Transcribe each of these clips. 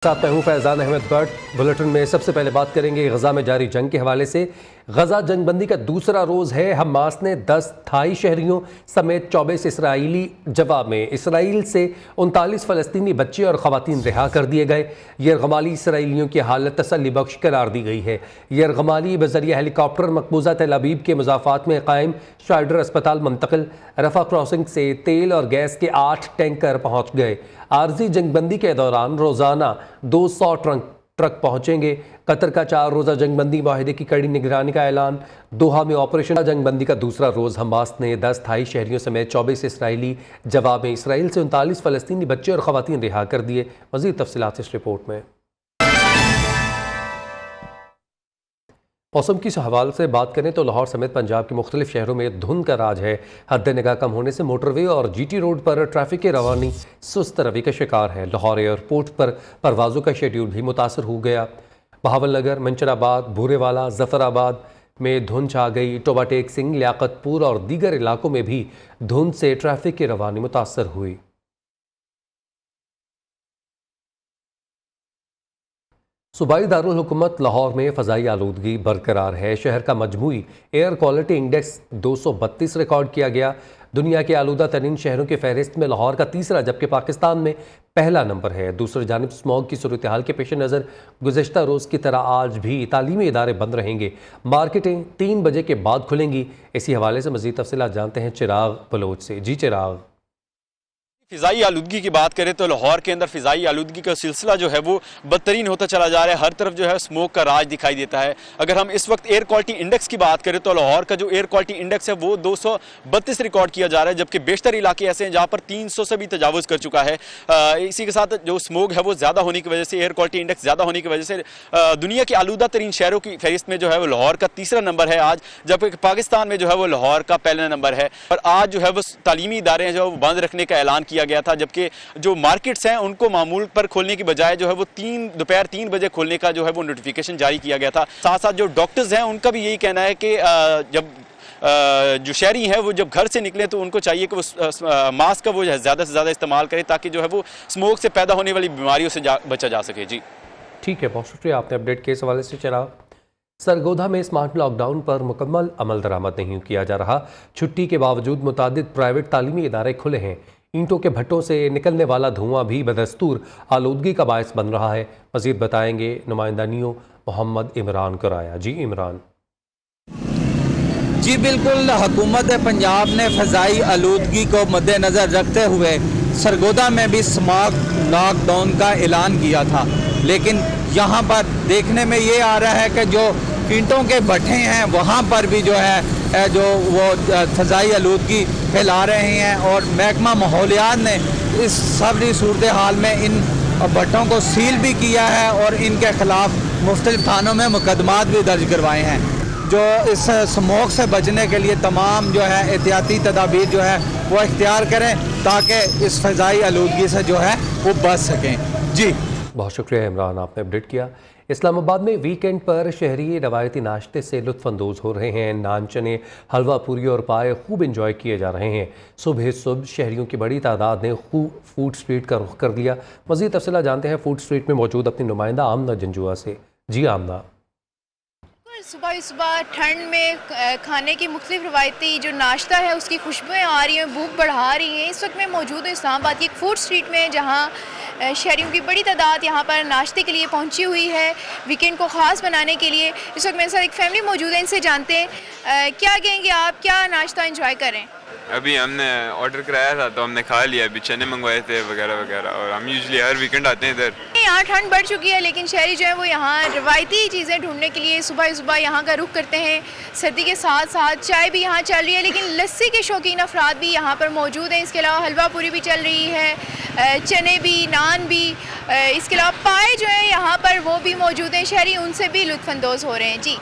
साथ मैं हूं फैजान अहमद बट। बुलेटिन में सबसे पहले बात करेंगे गजा में जारी जंग के हवाले से। गजा जंगबंदी का दूसरा रोज है। हमास ने 10 थाई शहरियों समेत 24 इसराइली जवाब में इसराइल से 39 फलस्तीनी बच्चे और खवातीन रिहा कर दिए गए। यरगमाली इसराइलियों की हालत तसल्ली बख्श करार दी गई है। यरगमाली बजरिया हेलीकॉप्टर मकबूजा तेल अबीब के मुजाफात में कायम शाइडर अस्पताल मुंतकिल। रफा क्रॉसिंग से तेल और गैस के 8 टैंकर पहुंच गए। आर्जी जंगबंदी के दौरान रोजाना 200 ट्रक पहुंचेंगे। कतर का 4 रोज़ा जंगबंदी माहिदे की कड़ी निगरानी का ऐलान। दोहा में ऑपरेशन जंगबंदी का दूसरा रोज़। हमास ने 10 थाई शहरियों समेत 24 इसराइली जवाब में इसराइल से 39 फलस्तीनी बच्चे और खवातीन रिहा कर दिए। मज़ीद तफसीलात इस रिपोर्ट में। मौसम की हवाले से बात करें तो लाहौर समेत पंजाब के मुख्तलिफ शहरों में धुंध का राज है। हद निगाह कम होने से मोटरवे और GT रोड पर ट्रैफिक की रवानी सुस्त रवि का शिकार है। लाहौर एयरपोर्ट पर परवाज़ों का शेड्यूल भी मुतासर हो गया। बहावलनगर, मंचराबाद, भूरेवाला, जफराबाद में धुंध छा गई। टोबा टेक सिंह, लियाकतपुर और दीगर इलाकों में भी धुंध से ट्रैफिक की रवानी मुतासर हुई। सूबाई दारुल हुकूमत लाहौर में फ़ज़ाई आलूदगी बरकरार है। शहर का मजमूई एयर क्वालिटी इंडेक्स 232 रिकॉर्ड किया गया। दुनिया के आलूदा तरीन शहरों की फहरिस्त में लाहौर का तीसरा जबकि पाकिस्तान में पहला नंबर है। दूसरी जानिब स्मॉग की सूरत हाल के पेश नज़र गुज़श्ता रोज़ की तरह आज भी तालीमी इदारे बंद रहेंगे। मार्केटें 3 बजे के बाद खुलेंगी। इसी हवाले से मज़ीद तफसीलात जानते हैं चिराग बलोच से। जी चिराग। फ़िज़ाई आलूदगी की बात करें तो लाहौर के अंदर फ़िज़ाई आलूदगी का सिलसिला जो है वो बदतरीन होता चला जा रहा है। हर तरफ जो है स्मोक का राज दिखाई देता है। अगर हम इस वक्त एयर क्वालिटी इंडेक्स की बात करें तो लाहौर का जो एयर क्वालिटी इंडेक्स है वो 232 रिकॉर्ड किया जा रहा है, जबकि बेशतर इलाके ऐसे हैं जहाँ पर 300 से भी तजावुज़ कर चुका है। इसी के साथ जो स्मोक है वो ज़्यादा होने की वजह से, एयर क्वालिटी इंडेक्स ज़्यादा होने की वजह से दुनिया के आलूदा तरीन शहरों की फहरिस्त में जो है वो लाहौर का तीसरा नंबर है आज, जबकि पाकिस्तान में जो है वो लाहौर का पहला नंबर है। और आज जो है वो तालीमी इदारे हैं जो बंद रखने का ऐलान किया गया था, जबकि जो मार्केट्स हैं उनको मामूल पर खोलने की बजाय जो है वो दोपहर 3 बजे खोलने का जो है वो नोटिफिकेशन जारी किया गया था। साथ साथ जो डॉक्टर्स हैं उनका भी यही कहना है कि जब जो शहरी हैं वो जब घर से निकले तो उनको चाहिए कि वो मास्क का वो ज़्यादा से ज़्यादा इस्तेमाल करें ताकि जो है वो स्मोक से पैदा होने वाली बीमारियों से बचा जा सके। जी ठीक है, बहुत शुक्रिया आपने अपडेट के इस हवाले से। चला सरगोधा में स्मार्ट लॉकडाउन पर मुकम्मल अमल दरामद नहीं किया जा रहा। छुट्टी के बावजूद मुतादिद प्राइवेट तालीमी इदारे खुले हैं। ईंटों के भट्टों से निकलने वाला धुआं भी बदस्तूर आलूदगी का बायस बन रहा है। मज़ीद बताएंगे नुमाइंदा नियो मोहम्मद इमरान कराया। जी इमरान। जी बिल्कुल, हुकूमत पंजाब ने फ़ज़ाई आलूदगी को मद्देनज़र रखते हुए सरगोधा में भी स्मार्ट लॉकडाउन का ऐलान किया था, लेकिन यहाँ पर देखने में ये आ रहा है कि जो ईंटों के भट्टे हैं वहाँ पर भी जो है जो वो फ़ज़ाई आलूदगी फैला रहे हैं। और महकमा माहौलियात ने इस सारी सूरत हाल में इन भट्टों को सील भी किया है और इनके ख़िलाफ़ मुख्तलिफ थानों में मुकदमात भी दर्ज करवाए हैं। जो इस स्मोक से बचने के लिए तमाम जो है एहतियाती तदाबीर जो है वो इख्तियार करें ताकि इस फ़ज़ाई आलूदगी से जो है वो बच सकें। जी बहुत शुक्रिया इमरान, आपने अपडेट किया। इस्लामाबाद में वीकेंड पर शहरी रवायती नाश्ते से लुत्फ़अंदोज़ हो रहे हैं। नान, चने, हलवा पूरी और पाए खूब इंजॉय किए जा रहे हैं। सुबह शहरियों की बड़ी तादाद ने खूब फूड स्ट्रीट का रुख कर दिया। मज़ीद तफसीलात जानते हैं फूड स्ट्रीट में मौजूद अपनी नुमाइंदा आमना जंजुआ से। जी आमना। सुबह ठंड में खाने की मुख्तलिफ रवायती जो नाश्ता है उसकी खुशबुएँ आ रही हैं, भूख बढ़ा रही हैं। इस वक्त मैं मौजूद हूँ इस्लामाबाद की एक फूड स्ट्रीट में, जहाँ शहरियों की बड़ी तादाद यहाँ पर नाश्ते के लिए पहुँची हुई है वीकेंड को ख़ास बनाने के लिए। इस वक्त मेरे साथ एक फैमिली मौजूद है, इनसे जानते हैं क्या कहेंगे आप, क्या नाश्ता इंजॉय करें? अभी हमने ऑर्डर कराया था तो हमने खा लिया, अभी चने मंगवाए थे वगैरह वगैरह, और हम यूजुअली हर वीकेंड आते हैं इधर। यहाँ ठंड बढ़ चुकी है लेकिन शहरी जो है वो यहाँ रवायती चीज़ें ढूंढने के लिए सुबह यहाँ का रुख करते हैं। सर्दी के साथ साथ चाय भी यहाँ चल रही है, लेकिन लस्सी के शौकीन अफराद भी यहाँ पर मौजूद हैं। इसके अलावा हलवा पूरी भी चल रही है, चने भी, नान भी, इसके अलावा पाए जो है यहाँ पर वो भी मौजूद हैं। शहरी उनसे भी लुत्फ़अंदोज़ हो रहे हैं। जी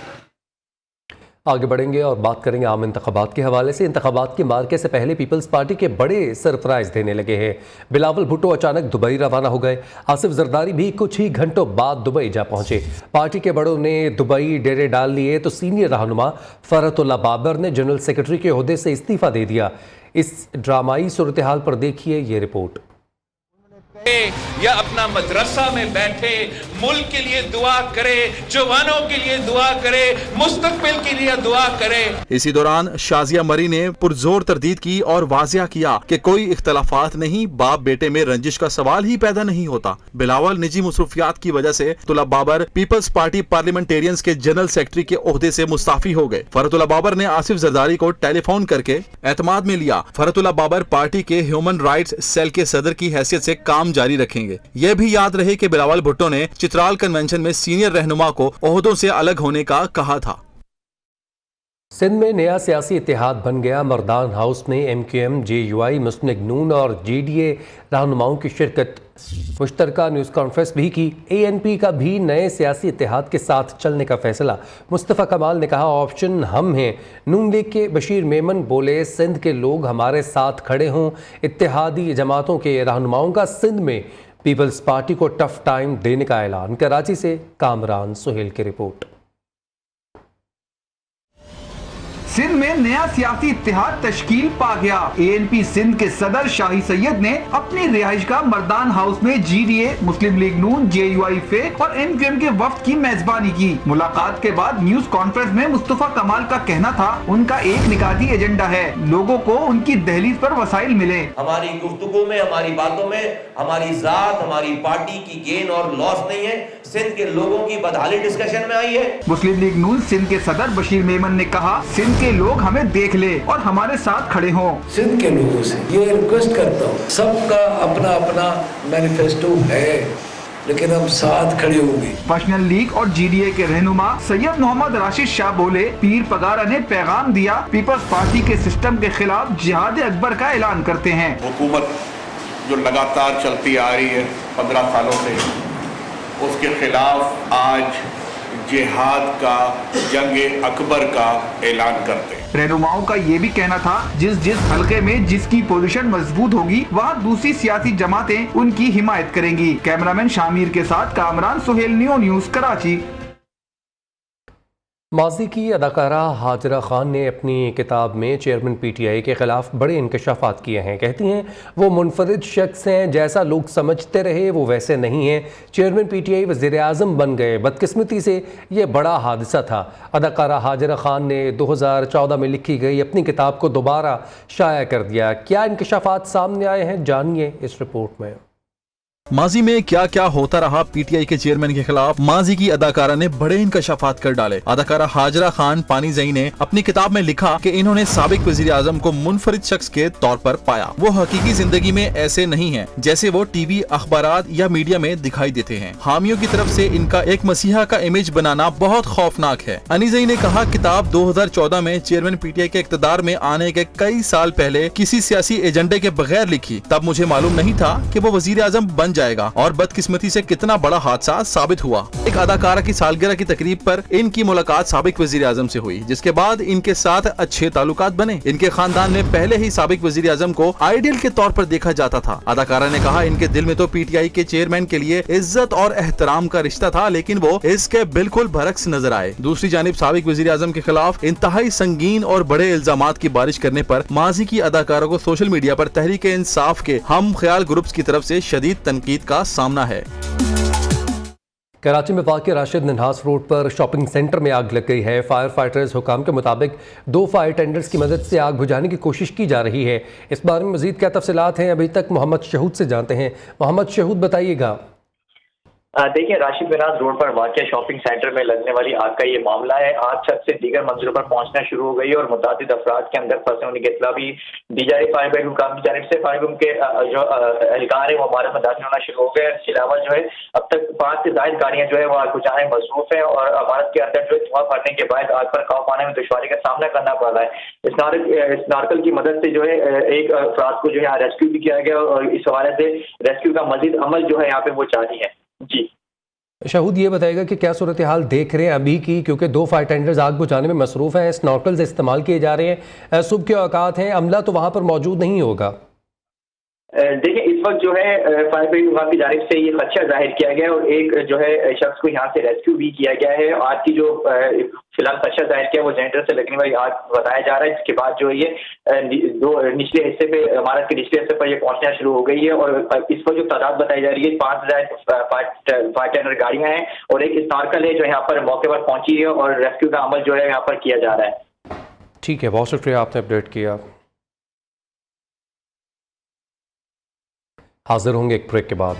आगे बढ़ेंगे और बात करेंगे आम इंतखाबात के हवाले से। इंतखाबात के मार्के से पहले पीपल्स पार्टी के बड़े सरप्राइज देने लगे हैं। बिलावल भुट्टो अचानक दुबई रवाना हो गए। आसिफ जरदारी भी कुछ ही घंटों बाद दुबई जा पहुंचे। पार्टी के बड़ों ने दुबई डेरे डाल लिए तो सीनियर रहनुमा फरहतुल्लाह बाबर ने जनरल सेक्रेटरी के ओहदे से इस्तीफा दे दिया। इस ड्रामाई सूरत हाल पर देखिए ये रिपोर्ट। या अपना मदरसा में बैठे मुल्क के लिए दुआ करे, जवानों के लिए दुआ करे, मुस्तकबिल के लिए दुआ करे। इसी दौरान शाजिया मरी ने पुरजोर तरदीद की और वाजिया किया कि कोई इख्तलाफात नहीं, बाप बेटे में रंजिश का सवाल ही पैदा नहीं होता। बिलावल निजी मसरूफियात की वजह से फरतुल्ला बाबर पीपल्स पार्टी पार्लियामेंटेरियंस के जनरल सेक्रेटरी के ओहदे से मुस्ताफी हो गए। फरतुल्ला बाबर ने आसिफ जरदारी को टेलीफोन करके एतमाद में लिया। फरतुल्ला बाबर पार्टी के ह्यूमन राइट्स सेल के सदर की हैसियत से काम जारी रखेंगे। यह भी याद रहे कि बिलावल भुट्टो ने चित्राल कन्वेंशन में सीनियर रहनुमा को ओहदों से अलग होने का कहा था। सिंध में नया सियासी इत्तेहाद बन गया। मर्दान हाउस में MQM, JUI, मुस्लिम लीग नून और JDA रहनुमाओं की शिरकत। मुश्तरका न्यूज़ कॉन्फ्रेंस भी की। ANP का भी नए सियासी इत्तेहाद के साथ चलने का फैसला। मुस्तफ़ा कमाल ने कहा ऑप्शन हम हैं। नून लीग के बशीर मेमन बोले सिंध के लोग हमारे साथ खड़े हों। इत्तेहादी जमातों के रहनुमाओं का सिंध में पीपल्स पार्टी को टफ टाइम देने का ऐलान। कराची से कामरान सुहेल की रिपोर्ट। सिंध में नया सियासी इत्तेहाद तश्कील पा गया। ANP सिंध के सदर शाही सैयद ने अपनी रिहाइशगाह मर्दान हाउस में JDA, मुस्लिम लीग नून, JUI फे और MQM के वफ्द की मेजबानी की। मुलाकात के बाद न्यूज कॉन्फ्रेंस में मुस्तफ़ा कमाल का कहना था उनका एक निकाती एजेंडा है, लोगों को उनकी दहलीज पर वसाइल मिले। हमारी गुफ्तगू में, हमारी बातों में हमारी जात, हमारी पार्टी की गेन और लॉस नहीं है, सिंध के लोगों की बदहाली डिस्कशन में आई है। मुस्लिम लीग नून सिंध के सदर बशीर मेमन ने कहा सिंध के लोग हमें देख ले और हमारे साथ खड़े हों। सिंध के लोगों से ये रिक्वेस्ट करता हूँ, सबका अपना अपना मैनिफेस्टो है, लेकिन हम साथ खड़े होंगे। पर्सनल लीग और JDA के रहनुमा सैयद मोहम्मद राशिद शाह बोले पीर पगारा ने पैगाम दिया, पीपल्स पार्टी के सिस्टम के खिलाफ जिहाद अकबर का ऐलान करते हैं। हुकूमत जो लगातार चलती आ रही है 15 सालों से, उसके खिलाफ आज जिहाद का, जंग अकबर का ऐलान करते हैं। रहनुमाओं का ये भी कहना था जिस हलके में जिसकी पोजीशन मजबूत होगी वहाँ दूसरी सियासी जमातें उनकी हिमायत करेंगी। कैमरामैन शामिर के साथ कामरान सुहेल, न्यू न्यूज़ कराची। माजी की अदाकारा हाजरा खान ने अपनी किताब में चेयरमैन PTI के खिलाफ बड़े इंकशाफात किए हैं। कहती हैं वो मुनफरिद शख्स हैं, जैसा लोग समझते रहे वो वैसे नहीं हैं। चेयरमैन PTI वज़ीर आज़म बन गए, बदकिस्मती से ये बड़ा हादसा था। अदाकारा हाजरा खान ने 2014 में लिखी गई अपनी किताब को दोबारा शाया कर दिया। क्या इंकशाफात सामने आए हैं, जानिए इस रिपोर्ट में। माजी में क्या क्या होता रहा PTI के चेयरमैन के खिलाफ माजी की अदाकारा ने बड़े इंकशाफात कर डाले। अदाकारा हाजरा खान पानीज़ई ने अपनी किताब में लिखा कि इन्होंने साबिक वज़ीर आज़म को मुनफरिद शख्स के तौर पर पाया। वो हकीकी जिंदगी में ऐसे नहीं हैं जैसे वो TV, अखबारात या मीडिया में दिखाई देते हैं। हामियों की तरफ से इनका एक मसीहा का इमेज बनाना बहुत खौफनाक है। अनीज़ई ने कहा किताब 2014 में चेयरमैन PTI के इक़्तिदार में आने के कई साल पहले किसी सियासी एजेंडे के बगैर लिखी। तब मुझे मालूम नहीं था कि वो वज़ीर आज़म बन जाएगा और बदकिस्मती से कितना बड़ा हादसा साबित हुआ। एक अदाकारा की सालगिरह की तकरीब पर इनकी मुलाकात साबिक वजीर आजम से हुई, जिसके बाद इनके साथ अच्छे ताल्लुकात बने। इनके खानदान में पहले ही साबिक वजीर आजम को आइडियल के तौर पर देखा जाता था। अदाकारा ने कहा इनके दिल में तो PTI के चेयरमैन के लिए इज्जत और एहतराम का रिश्ता था, लेकिन वो इसके बिल्कुल बरक्स नजर आए। दूसरी जानिब साबिक वजीर आजम के खिलाफ इंतहाई संगीन और बड़े इल्जामात की बारिश करने पर माजी की अदाकारा को सोशल मीडिया पर तहरीक इंसाफ के हम ख्याल ग्रुप्स की तरफ से शदीद तनकीद का सामना है। कराची में वाक़ राशिद नन्हास रोड पर शॉपिंग सेंटर में आग लग गई है। फायर फाइटर्स हुकाम के मुताबिक 2 फायर टेंडर्स की मदद से आग बुझाने की कोशिश की जा रही है। इस बारे में मज़ीद क्या तफसीलात हैं, अभी तक मोहम्मद शहूद से जानते हैं। मोहम्मद शहूद, बताइएगा। देखिए, राशिद बिनाज रोड पर वाक़ शॉपिंग सेंटर में लगने वाली आग का ये मामला है। आग छत से दीगर मंजिलों पर पहुंचना शुरू हो गई और मुतादिद अफराद के अंदर फंसे होने की इत्तला भी दी जा रही। फायर ब्रिगेड हुकाम की जानिब से फायर ब्रिगेड के जो एहलकार है वो हमारे में दाखिल होना शुरू हो गए। इसके अलावा जो है अब तक 5 से ज़ायद गाड़ियाँ जो है वो आग बुझाने में मसरूफ है और इमारत के अंदर जो धुआं भरने के बाद आग पर काबू पाने में दुश्वारी का सामना करना पड़ रहा है। इस नारकल की मदद से जो है एक अफराद को जो है रेस्क्यू भी किया गया और इस हवाले से रेस्क्यू का मजीद अमल जो है यहाँ पे वो जारी है। जी शहूद, ये बताएगा कि क्या सूरत हाल देख रहे हैं अभी की, क्योंकि 2 फायर टेंडर्स आग बुझाने में मसरूफ़ हैं, स्नॉर्कल्स इस्तेमाल किए जा रहे हैं, सुबह के औकात हैं, अमला तो वहाँ पर मौजूद नहीं होगा। देखिए इस वक्त जो है फायर ब्रिगेड विभाग की जानिब से ये खदशा जाहिर किया गया है और एक जो है शख्स को यहाँ से रेस्क्यू भी किया गया है। आग की जो फिलहाल खदशा जाहिर किया वो जनरेटर से लगने वाली आग बताया जा रहा है, जिसके बाद जो है ये दो निचले हिस्से पे, इमारत के निचले हिस्से पर ये पहुंचना शुरू हो गई है और इस पर जो तादाद बताई जा रही है 5000 फायर टेंडर गाड़ियां हैं और एक स्नार्कल है जो यहाँ पर मौके पर पहुंची है और रेस्क्यू का अमल जो है यहाँ पर किया जा रहा है। ठीक है, बहुत शुक्रिया आपने अपडेट किया। हाजिर होंगे एक ब्रेक के बाद।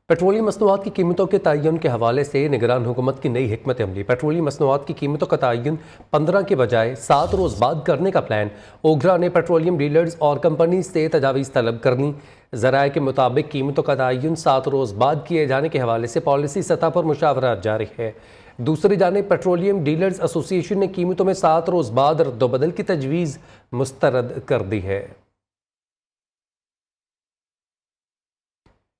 पेट्रोलियम मसनूआत की कीमतों के तयन के हवाले से निगरान हुकूमत की नई हिकमत अमली। पेट्रोलियम मसनूआत की कीमतों का तयन 15 के बजाय 7 रोज़ बाद करने का प्लान। ओगरा ने पेट्रोलियम डीलर्स और कंपनी से तजावीज़ तलब करनी। ज़राए के मुताबिक कीमतों का तयन 7 रोज़ बाद किए जाने के हवाले से पॉलिसी सतह पर मुशावरत जारी है। दूसरी जानिब पेट्रोलियम डीलर्स एसोसिएशन ने कीमतों में 7 रोज़ बाद रद्दोबदल की तजवीज़ मुस्तरद कर दी है।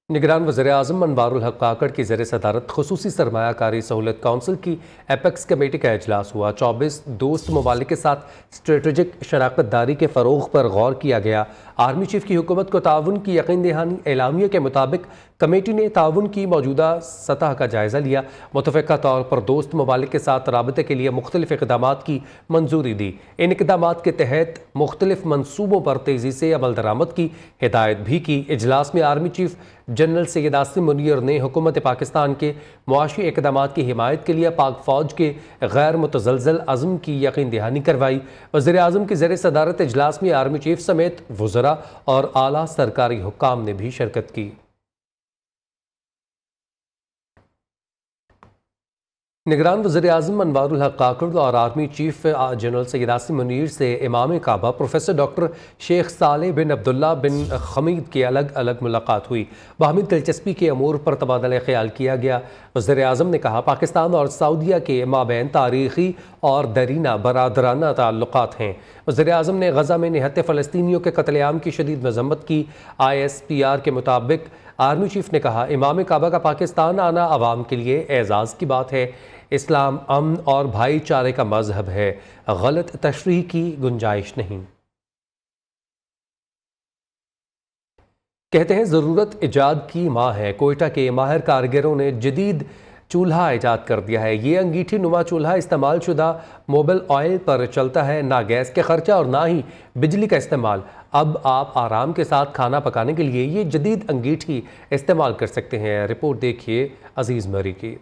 निगरान वज़ीर-ए-आज़म अनवारुल हक काकड़ की ज़ेर सदारत खुसूसी सरमायाकारी सहूलत काउंसिल की एपेक्स कमेटी का इजलास हुआ। 24 दोस्त ममालिक के साथ स्ट्रेटेजिक शराकत दारी के फ़रोग़ पर गौर किया गया। आर्मी चीफ की हुकूमत को ताउन की यकीन दहानी। एलामिया के मुताबिक कमेटी ने ताउन की मौजूदा सतह का जायज़ा लिया। मुतफ़िक़ा तौर पर दोस्त ममालिक के साथ राबते के लिए मुख्तलिफ इक़दामात की मंजूरी दी। इन इक़दामात के तहत मुख्तलिफ मनसूबों पर तेज़ी से अमल दरामद की हिदायत भी की। इजलास में army chief general Syed Asim Munir ने हुकूमत पाकिस्तान के मुआशी इक़दामात की हिमायत के लिए पाक फ़ौज के गैर मुतज़लज़ल अज़्म की यकीन दहानी करवाई। वज़ीर-ए-आज़म की ज़ेर सदारत इजलास में आर्मी चीफ समेत वज़रा और आला सरकारी हुक्काम ने भी शिरकत की। निगरान वज़ीर-ए-आज़म अनवारुल हक काकड़ और army chief general Syed Asim Munir से इमाम काबा प्रोफेसर डॉक्टर शेख सालेह बिन अब्दुल्ला बिन खमीद की अलग अलग मुलाकात हुई। बाहमी दिलचस्पी के अमूर पर तबादला ख्याल किया गया। वज़ीर-ए-आज़म ने कहा पाकिस्तान और सऊदीया के माबैन तारीख़ी और दरीना बरादराना ताल्लुक़ात हैं। वज़ीर-ए-आज़म ने गज़ा में निहत्ते फ़लस्तीनियों के कत्लेआम की शदीद मज़म्मत की। ISPR के मुताबिक आर्मी चीफ ने कहा इमाम काबा का पाकिस्तान आना अवाम के लिए एजाज़ की बात है। इस्लाम अमन और भाईचारे का मजहब है, गलत तशरीह की गुंजाइश नहीं। कहते हैं ज़रूरत इजाद की माँ है। कोयटा के माहिर कारीगरों ने जदीद चूल्हा इजाद कर दिया है। ये अंगीठी नुमा चूल्हा इस्तेमाल शुदा मोबाइल ऑयल पर चलता है, ना गैस के खर्चा और ना ही बिजली का इस्तेमाल। अब आप आराम के साथ खाना पकाने के लिए ये जदीद अंगीठी इस्तेमाल कर सकते हैं। रिपोर्ट देखिए अजीज मरी की।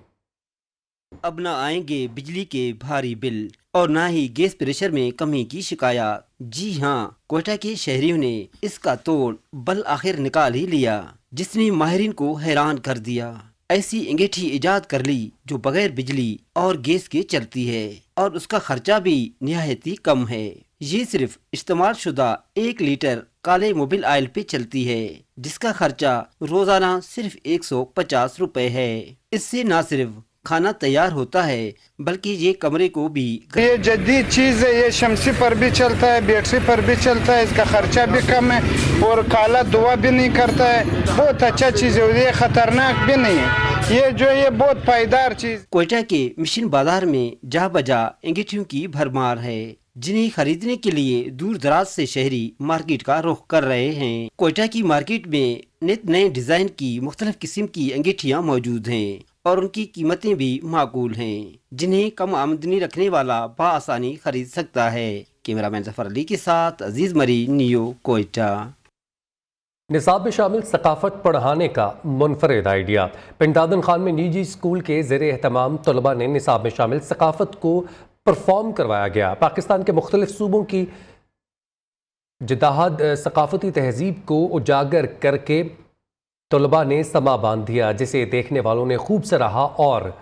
अब न आएंगे बिजली के भारी बिल और ना ही गैस प्रेशर में कमी की शिकायत। जी हाँ, कोयटा के शहरियों ने इसका तोड़ बल आखिर निकाल ही लिया, जिसने माहिरीन को हैरान कर दिया। ऐसी अंगीठी इजाद कर ली जो बगैर बिजली और गैस के चलती है और उसका खर्चा भी निहायत ही कम है। ये सिर्फ इस्तेमाल शुदा 1 लीटर काले मोबिल ऑयल पे चलती है, जिसका खर्चा रोजाना सिर्फ 150 रुपए है। इससे न सिर्फ खाना तैयार होता है बल्कि ये कमरे को भी, ये जदीद चीज़ है, ये शमसी पर भी चलता है, बैटरी पर भी चलता है, इसका खर्चा भी कम है और काला धुआं भी नहीं करता है। बहुत अच्छा चीज़ है, ये खतरनाक भी नहीं है। ये जो ये बहुत पायदार चीज़। कोयटा के मिशन बाजार में जा बजा अंगीठियों की भरमार है, जिन्हें खरीदने के लिए दूर दराज से शहरी मार्केट का रुख कर रहे हैं। कोयटा की मार्केट में नित नए डिजाइन की मुख्तलिफ किस्म की अंगीठियाँ मौजूद हैं और उनकी कीमतें भी माकूल हैं, जिन्हें कम आमदनी रखने वाला बआसानी खरीद सकता है। कैमरामैन जफर अली के साथ अजीज मरी, नियो, कोयटा। निसाब में शामिल सकाफत पढ़ाने का मुनफरिद आइडिया। पिंडादन खान में निजी स्कूल के ज़ेर एहतमाम तलबा ने निसाब में शामिल सकाफत को परफॉर्म करवाया गया। पाकिस्तान के मुख्तलिफ सूबों की जिदाहद सकाफती तहजीब को उजागर करके तलबा ने समा बांध दिया, जिसे देखने वालों ने खूब सराहा और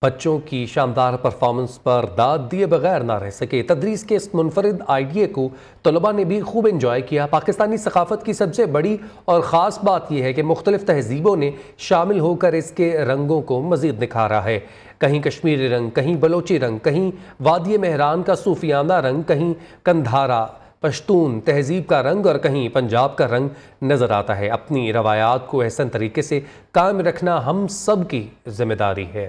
बच्चों की शानदार परफॉर्मेंस पर दाद दिए बगैर ना रह सके। तदरीस के इस मुनफरिद आइडिया को तलबा ने भी खूब इंजॉय किया। पाकिस्तानी सकाफत की सबसे बड़ी और ख़ास बात यह है कि मुख्तलिफ तहजीबों ने शामिल होकर इसके रंगों को मज़ीद निखारा है। कहीं कश्मीरी रंग, कहीं बलोची रंग, कहीं वादी मेहरान का सूफियाना रंग, कहीं कंधारा पश्तून तहजीब का रंग और कहीं पंजाब का रंग नज़र आता है। अपनी रवायात को एहसन तरीके से कायम रखना हम सब की जिम्मेदारी है।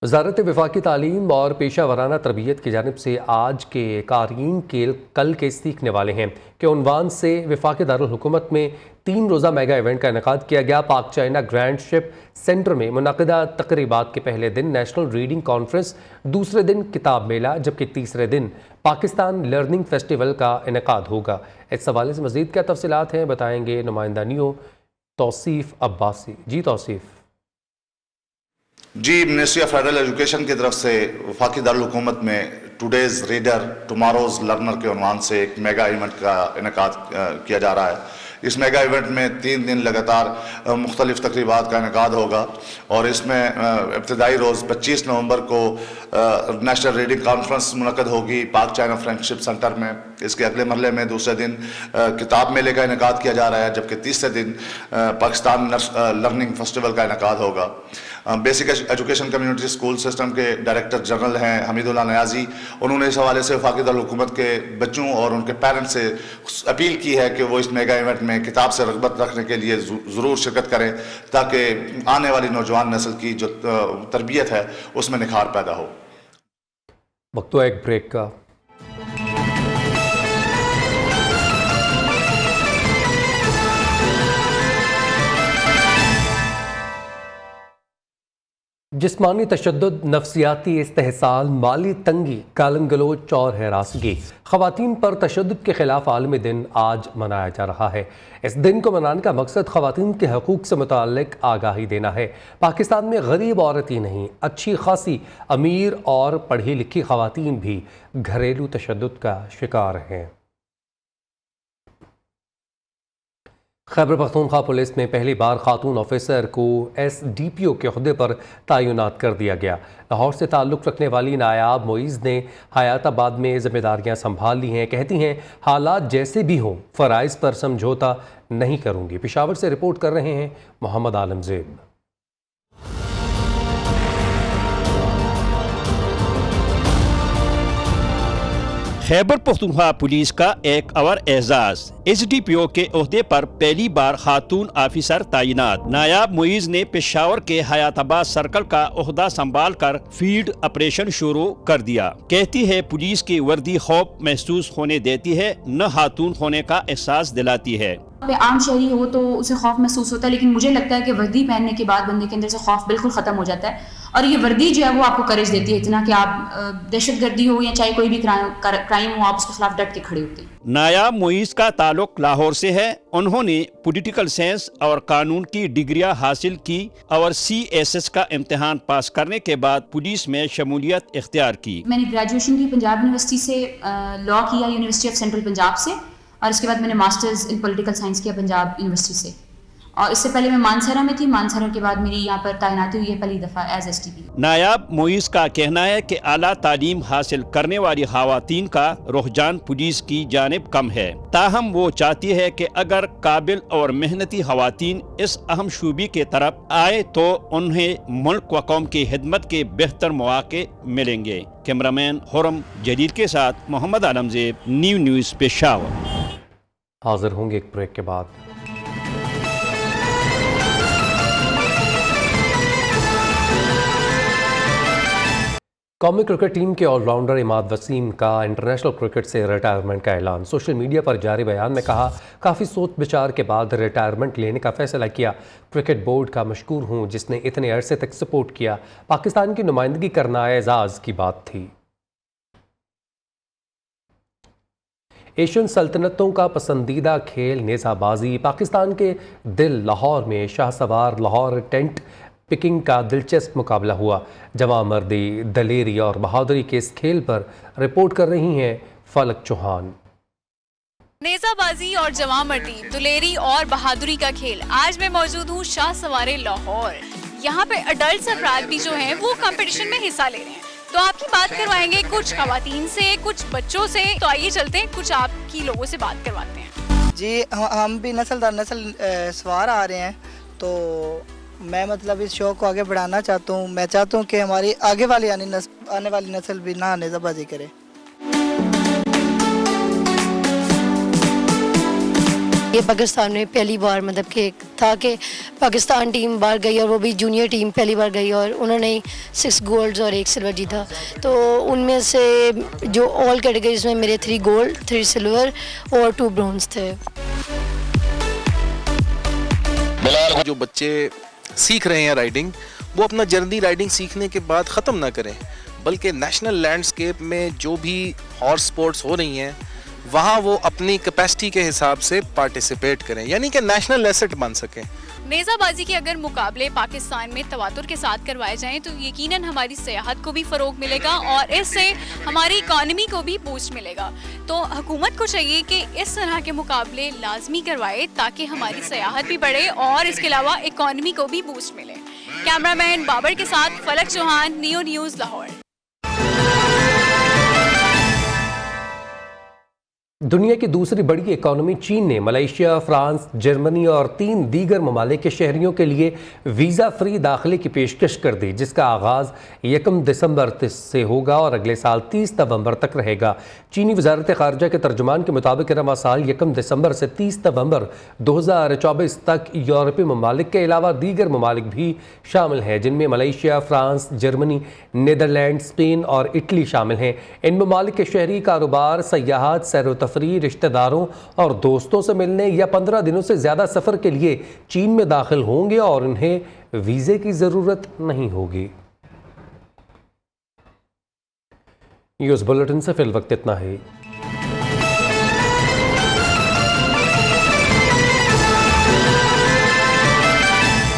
वज़ारत वफ़ाक़ी तालीम और पेशा वराना तरबियत की जानिब से आज के क़ारीन के कल के सीखने वाले हैं के उन्वान से वफ़ाक़ी दारुल हुकूमत में 3 रोज़ा मेगा इवेंट का इनेकाद किया गया। पाक चाइना ग्रैंडशिप सेंटर में मुनक़िदा तक़रीबात के पहले दिन नेशनल रीडिंग कॉन्फ्रेंस, दूसरे दिन किताब मेला, जबकि तीसरे दिन पाकिस्तान लर्निंग फेस्टिवल का इनेकाद होगा। इस हवाले से मज़ीद क्या तफसीलात हैं बताएँगे नुमाइंदा नियो तौसीफ़ अब्बासी। जी तौसीफ़। जी, मिनिस्ट्री ऑफ फेडरल एजुकेशन की तरफ से वफाकी दारुल हुकूमत में टुडेज़ रीडर टुमारोज़ लर्नर के उन्वान से एक मेगा इवेंट का इनेकाद किया जा रहा है। इस मेगा इवेंट में 3 दिन लगातार मुख्तलिफ तकरीबात का इनेकाद होगा और इसमें इब्तदाई रोज़ 25 नवंबर को नेशनल रीडिंग कॉन्फ्रेंस मुनक़द होगी पाक चाइना फ्रेंडशिप सेंटर में। इसके अगले मरहले में दूसरे दिन किताब मेले का इनेकाद किया जा रहा है, जबकि तीसरे दिन पाकिस्तान लर्निंग फेस्टिवल का इनेकाद होगा। Basic education community school system के डायरेक्टर जनरल हैं हमीदुल्लाह नियाज़ी। उन्होंने इस हवाले से वफाकी दारुल हुकूमत के बच्चों और उनके पेरेंट्स से अपील की है कि वो इस मेगा इवेंट में किताब से रग़बत रखने के लिए ज़रूर शिरकत करें ताकि आने वाली नौजवान नस्ल की जो तरबियत है उसमें निखार पैदा हो। वक्त एक ब्रेक का। जिस्मानी तशद्दुद, नफ्सियाती इस्तेहसाल, माली तंगी, गालन गलोच और हरासगी, ख़वातीन पर तशद्दुद के ख़िलाफ़ आलमी दिन आज मनाया जा रहा है। इस दिन को मनाने का मकसद ख़वातीन के हकूक़ से मुताल्लिक़ आगाही देना है। पाकिस्तान में गरीब औरत ही नहीं, अच्छी खासी अमीर और पढ़ी लिखी ख़वातीन भी घरेलू तशद्दुद का शिकार हैं। खैबर पख्तूनख्वा पुलिस में पहली बार खातून ऑफिसर को SDPO के अहदे पर तैनात कर दिया गया। लाहौर से ताल्लुक़ रखने वाली नायाब मोइज़ ने हयाताबाद में जिम्मेदारियां संभाल ली हैं। कहती हैं हालात जैसे भी हों फ़राइज़ पर समझौता नहीं करूँगी। पेशावर से रिपोर्ट कर रहे हैं मोहम्मद आलमज़ेब। खैबर पख्तूनख्वा पुलिस का एक और एजाज, SDPO के ओहदे पर पहली बार खातून ऑफिसर तैनात। नायाब मुइज़ ने पेशावर के हयाताबाद सर्कल का ओहदा संभाल कर फील्ड ऑपरेशन शुरू कर दिया। कहती है पुलिस की वर्दी खौफ महसूस होने देती है, न खातून होने का एहसास दिलाती है। आम शहरी हो तो उसे खौफ महसूस होता है, लेकिन मुझे लगता है कि वर्दी पहनने के बाद बंदे के अंदर से खौफ बिल्कुल ख़त्म हो जाता है और ये वर्दी जो है वो आपको करेज देती है इतना कि आप दहशतगर्दी हो या चाहे कोई भी क्राइम हो आप उसके खिलाफ डट के खड़े होते हैं। नायाब मुइज़ का ताल्लुक लाहौर से है। उन्होंने पॉलिटिकल साइंस और कानून की डिग्रियां हासिल की और CSS का इम्तिहान पास करने के बाद पुलिस में शमूलियत इख्तियार की। मैंने ग्रेजुएशन की पंजाब यूनिवर्सिटी से लॉ किया, यूनिवर्सिटी ऑफ सेंट्रल पंजाब से, और इसके बाद मैंने मास्टर्स इन पॉलिटिकल साइंस किया पंजाब यूनिवर्सिटी से। और इससे पहले मैं मानसरा में थी। मानसरा के बाद मेरी यहाँ पर तैनाती हुई है पहली दफ़ा एज STP। नायाब मुइज़ का कहना है कि आला तालीम हासिल करने वाली ख़वातीन का रुझान पुलिस की जानिब कम है, ताहम वो चाहती है कि अगर काबिल और मेहनती ख़वातीन इस अहम शूबे के तरफ आए तो उन्हें मुल्क व कौम की खिदमत के बेहतर मौके मिलेंगे। कैमरामैन हुरम जलील के साथ मोहम्मद आलमज़ेब, न्यूज़ पेशावर। हाजिर होंगे एक ब्रेक के बाद। कौमी क्रिकेट टीम के ऑलराउंडर इमाद वसीम का इंटरनेशनल क्रिकेट से रिटायरमेंट का ऐलान। सोशल मीडिया पर जारी बयान में कहा, काफ़ी सोच विचार के बाद रिटायरमेंट लेने का फैसला किया। क्रिकेट बोर्ड का मशकूर हूँ जिसने इतने अरसे तक सपोर्ट किया। पाकिस्तान की नुमाइंदगी करना एजाज़ की बात थी। एशियन सल्तनतों का पसंदीदा खेल नेज़ाबाजी। पाकिस्तान के दिल लाहौर में शाहसवार लाहौर टेंट पिकिंग का दिलचस्प मुकाबला हुआ। जवामर्दी, दलेरी और बहादुरी के इस खेल पर रिपोर्ट कर रही हैं फलक चौहान। नेज़ाबाजी और जवामर्दी, दुलेरी और बहादुरी का खेल। आज मैं मौजूद हूँ शाहसवार लाहौर। यहाँ पे अडल्ट अफराद भी जो हैं वो कंपटीशन में हिस्सा ले रहे हैं, तो आपकी बात करवाएंगे कुछ खवातीन से, कुछ बच्चों से। तो आइए चलते हैं, कुछ आपकी लोगों से बात करवाते हैं। जी, हम भी नस्ल दर नस्ल सवार आ रहे हैं, तो मैं मतलब इस शौक़ को आगे बढ़ाना चाहता हूँ। मैं चाहता हूँ कि हमारी आगे वाली आने वाली नस्ल भी ना नेज़ाबाजी करे। ये पाकिस्तान में पहली बार मतलब कि था कि पाकिस्तान टीम बाहर गई और वो भी जूनियर टीम पहली बार गई और उन्होंने 6 गोल्ड्स और 1 सिल्वर जीता। तो उनमें से जो ऑल कैटेगरीज में मेरे 3 गोल्ड 3 सिल्वर और 2 ब्रॉन्ज थे। जो बच्चे सीख रहे हैं राइडिंग, वो अपना जर्नी राइडिंग सीखने के बाद ख़त्म ना करें, बल्कि नेशनल लैंडस्केप में जो भी हॉर्स स्पोर्ट्स हो रही हैं वहाँ वो अपनी कैपेसिटी के हिसाब से पार्टिसिपेट करें, यानी कि नेशनल एसेट बन सकें। नेज़ाबाजी के अगर मुकाबले पाकिस्तान में तवातुर के साथ करवाए जाएं तो यकीनन हमारी सियाहत को भी फ़रोग मिलेगा और इससे हमारी इकॉनमी को भी बूस्ट मिलेगा। तो हुकूमत को चाहिए कि इस तरह के मुकाबले लाजमी करवाए ताकि हमारी सियाहत भी बढ़े और इसके अलावा इकॉनमी को भी बूस्ट मिले। कैमरामैन बाबर के साथ फलक चौहान, नियो न्यूज़, लाहौर। दुनिया की दूसरी बड़ी इकॉनमी चीन ने मलेशिया, फ्रांस, जर्मनी और 3 दीगर ममालिक के शहरियों के लिए वीज़ा फ्री दाखिले की पेशकश कर दी, जिसका आगाज़ 1 दिसंबर से होगा और अगले साल 30 नवंबर तक रहेगा। चीनी वजारत ख़ारजा के तर्जुमान के मुताबिक रवा साल 1 दिसंबर से 30 नवंबर 2024 तक यूरोपीय ममालिक के अलावा दीगर ममालिक भी शामिल हैं, जिनमें Malaysia, France, Germany, Netherland, Spain और इटली शामिल हैं। इन ममालिक के शहरी कारोबार, सयाहत, सैर तफरी, रिश्तेदारों और दोस्तों से मिलने या 15 दिनों से ज़्यादा सफ़र के लिए चीन में दाखिल होंगे और उन्हें वीज़े की ज़रूरत नहीं होगी। न्यूज़ बुलेटिन से फिल वक्त इतना है।